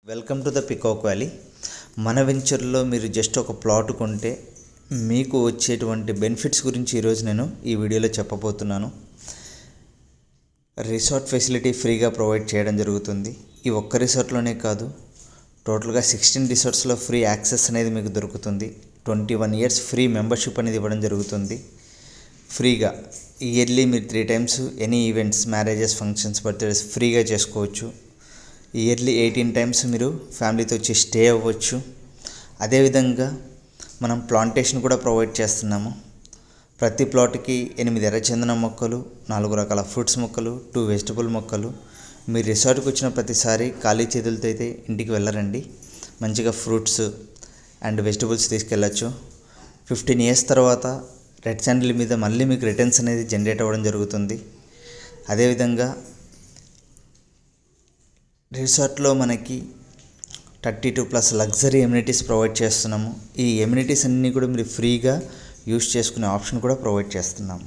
Welcome to the peacock valley. మన వెంచర్లో మీరు జస్ట్ ఒక ప్లాట్ కొంటే మీకు వచ్చేటువంటి బెనిఫిట్స్ గురించి ఈరోజు నేను ఈ వీడియోలో చెప్పబోతున్నాను. రిసార్ట్ ఫెసిలిటీ ఫ్రీగా ప్రొవైడ్ చేయడం జరుగుతుంది. ఈ ఒక్క రిసార్ట్లోనే కాదు, టోటల్గా 16 రిసార్ట్స్లో ఫ్రీ యాక్సెస్ అనేది మీకు దొరుకుతుంది. 21 ఇయర్స్ ఫ్రీ మెంబర్షిప్ అనేది ఇవ్వడం జరుగుతుంది. ఫ్రీగా ఇయర్లీ మీరు 3 times any events, marriages, functions, birthdays ఫ్రీగా చేసుకోవచ్చు. ఇయర్లీ 18 టైమ్స్ మీరు ఫ్యామిలీతో వచ్చి స్టే అవ్వచ్చు. అదేవిధంగా మనం ప్లాంటేషన్ కూడా ప్రొవైడ్ చేస్తున్నాము. ప్రతి ప్లాట్కి 8 ఎర్రచందనం మొక్కలు, 4 రకాల ఫ్రూట్స్ మొక్కలు, 2 వెజిటబుల్ మొక్కలు. మీరు రిసార్ట్కి వచ్చిన ప్రతిసారి ఖాళీ చేతులతో అయితే ఇంటికి వెళ్ళరండి. మంచిగా ఫ్రూట్స్ అండ్ వెజిటబుల్స్ తీసుకెళ్ళచ్చు. 15 ఇయర్స్ తర్వాత రెడ్ శాండిల్ మీద మళ్ళీ మీకు రిటర్న్స్ అనేది జనరేట్ అవ్వడం జరుగుతుంది. అదేవిధంగా రిసార్ట్లో మనకి 32+ లగ్జరీ ఎమ్యూనిటీస్ ప్రొవైడ్ చేస్తున్నాము. ఈ ఎమ్యూనిటీస్ అన్నీ కూడా మీరు ఫ్రీగా యూజ్ చేసుకునే ఆప్షన్ కూడా ప్రొవైడ్ చేస్తున్నాము.